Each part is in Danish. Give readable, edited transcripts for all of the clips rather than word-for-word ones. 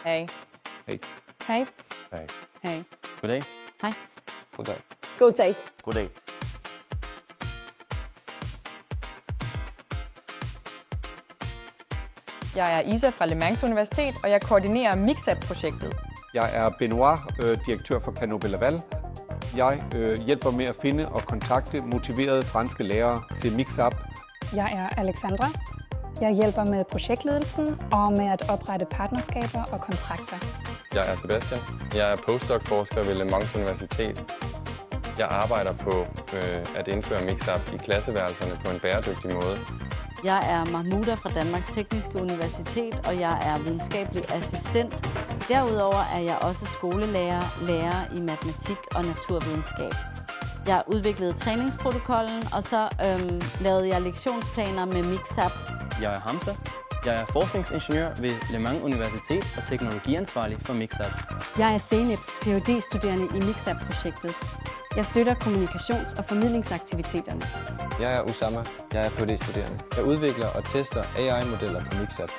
Hey. Hey. Hey. Hey. Hey. Goddag. Hej. Goddag. Goddag. Goddag. Jeg er Isa fra Le Mans Universitet, og jeg koordinerer MixUp-projektet. Jeg er Benoit, direktør for Canopé Laval. Jeg hjælper med at finde og kontakte motiverede franske lærere til MixUp. Jeg er Alexandra. Jeg hjælper med projektledelsen og med at oprette partnerskaber og kontrakter. Jeg er Sebastian. Jeg er postdoc-forsker ved Le Mans Universitet. Jeg arbejder på at indføre MixUp i klasseværelserne på en bæredygtig måde. Jeg er Mahmouda fra Danmarks Tekniske Universitet, og jeg er videnskabelig assistent. Derudover er jeg også lærer i matematik og naturvidenskab. Jeg udviklede træningsprotokollen, og så lavede jeg lektionsplaner med MixUp. Jeg er Hamza. Jeg er forskningsingeniør ved Le Mans Universitet og teknologiansvarlig for MixUp. Jeg er Zeynep, Ph.D.-studerende i MixUp-projektet. Jeg støtter kommunikations- og formidlingsaktiviteterne. Jeg er Usama. Jeg er Ph.D.-studerende. Jeg udvikler og tester AI-modeller på MixUp.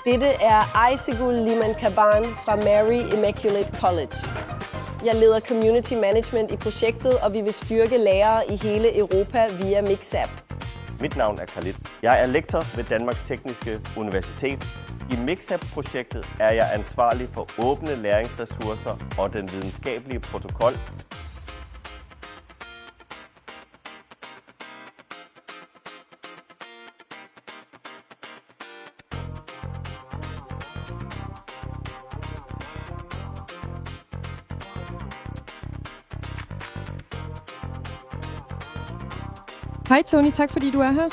Dette er Aysegul Liman Kaban fra Mary Immaculate College. Jeg leder Community Management i projektet, og vi vil styrke lærere i hele Europa via MixUp. Mit navn er Khalid. Jeg er lektor ved Danmarks Tekniske Universitet. I MixUp-projektet er jeg ansvarlig for åbne læringsressourcer og den videnskabelige protokol. Hej Tony, tak fordi du er her.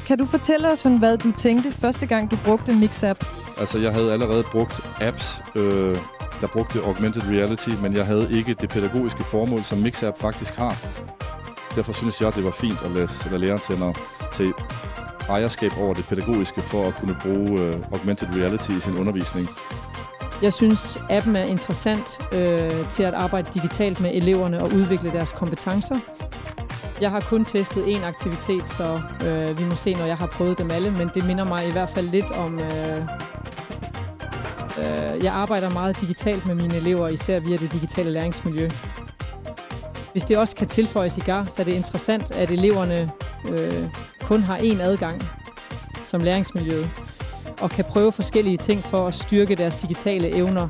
Kan du fortælle os, hvad du tænkte første gang, du brugte MixUp? Altså, jeg havde allerede brugt apps, der brugte augmented reality, men jeg havde ikke det pædagogiske formål, som MixUp faktisk har. Derfor synes jeg, det var fint at lade læreren til ejerskab over det pædagogiske for at kunne bruge augmented reality i sin undervisning. Jeg synes, appen er interessant til at arbejde digitalt med eleverne og udvikle deres kompetencer. Jeg har kun testet én aktivitet, så vi må se, når jeg har prøvet dem alle, men det minder mig i hvert fald lidt om... Jeg arbejder meget digitalt med mine elever, især via det digitale læringsmiljø. Hvis det også kan tilføjes i GAR, så er det interessant, at eleverne kun har én adgang som læringsmiljø, og kan prøve forskellige ting for at styrke deres digitale evner.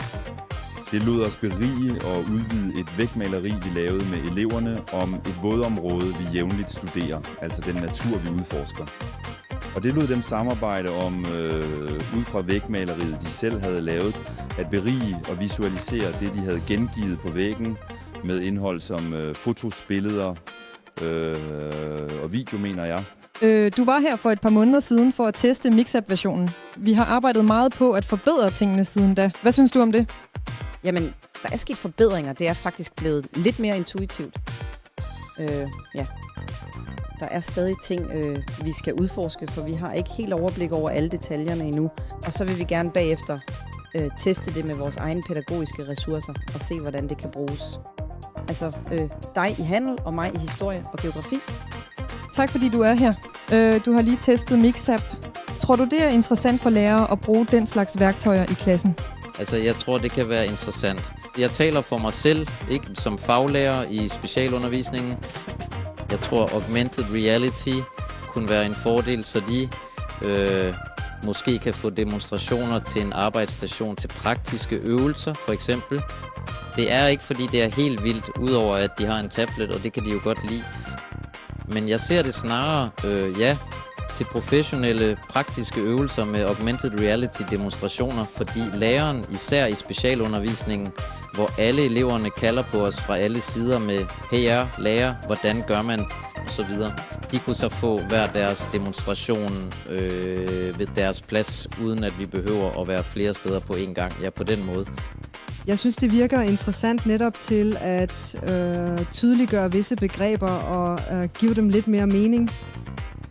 Det lod os berige og udvide et vægmaleri, vi lavede med eleverne om et vådområde, vi jævnligt studerer, altså den natur, vi udforsker. Og det lod dem samarbejde om, ud fra vægmaleriet, de selv havde lavet, at berige og visualisere det, de havde gengivet på væggen med indhold som fotos, billeder og video, mener jeg. Du var her for et par måneder siden for at teste MixUp-versionen. Vi har arbejdet meget på at forbedre tingene siden da. Hvad synes du om det? Jamen, der er sket forbedringer. Det er faktisk blevet lidt mere intuitivt. Ja. Der er stadig ting, vi skal udforske, for vi har ikke helt overblik over alle detaljerne endnu. Og så vil vi gerne bagefter teste det med vores egne pædagogiske ressourcer og se, hvordan det kan bruges. Altså dig i handel og mig i historie og geografi. Tak fordi du er her. Du har lige testet MixUp. Tror du, det er interessant for lærere at bruge den slags værktøjer i klassen? Altså, jeg tror, det kan være interessant. Jeg taler for mig selv, ikke som faglærer i specialundervisningen. Jeg tror, augmented reality kunne være en fordel, så de måske kan få demonstrationer til en arbejdsstation til praktiske øvelser, for eksempel. Det er ikke, fordi det er helt vildt, udover at de har en tablet, og det kan de jo godt lide. Men jeg ser det snarere, til professionelle, praktiske øvelser med augmented reality demonstrationer, fordi læreren, især i specialundervisningen, hvor alle eleverne kalder på os fra alle sider med, hey lærer, hvordan gør man, og så videre. De kunne så få hver deres demonstration ved deres plads, uden at vi behøver at være flere steder på en gang. Ja, på den måde. Jeg synes, det virker interessant netop til at tydeliggøre visse begreber og give dem lidt mere mening.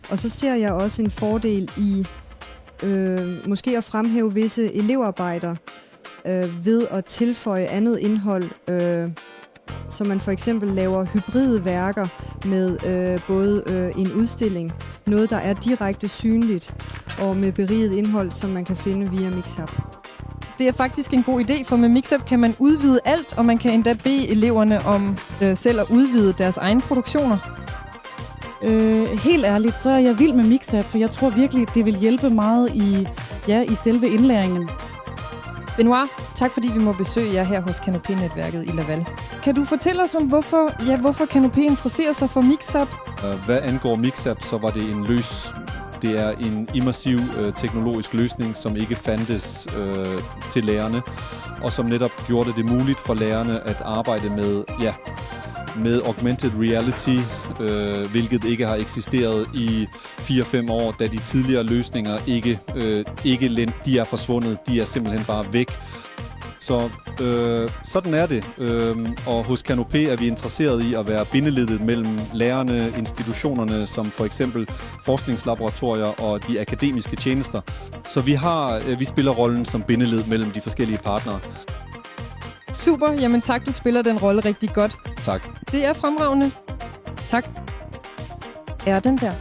Og så ser jeg også en fordel i måske at fremhæve visse elevarbejder ved at tilføje andet indhold, så man for eksempel laver hybride værker med både en udstilling, noget der er direkte synligt, og med beriget indhold, som man kan finde via MixUp. Det er faktisk en god idé, for med MixUp kan man udvide alt, og man kan endda bede eleverne om selv at udvide deres egne produktioner. Helt ærligt, så er jeg vild med MixUp, for jeg tror virkelig, det vil hjælpe meget i selve indlæringen. Benoit, tak fordi vi må besøge jer her hos Canopé-netværket i Laval. Kan du fortælle os om, hvorfor Canopé interesserer sig for MixUp? Hvad angår MixUp, så var det er en immersiv teknologisk løsning, som ikke fandtes til lærerne, og som netop gjorde det muligt for lærerne at arbejde med augmented reality, hvilket ikke har eksisteret i 4-5 år, da de tidligere løsninger de er forsvundet, de er simpelthen bare væk. Så sådan er det, og hos Canopé er vi interesseret i at være bindeleddet mellem lærerne, institutionerne, som for eksempel forskningslaboratorier og de akademiske tjenester. Så vi spiller rollen som bindeled mellem de forskellige partnere. Super, jamen tak, du spiller den rolle rigtig godt. Tak. Det er fremragende. Tak. Er den der?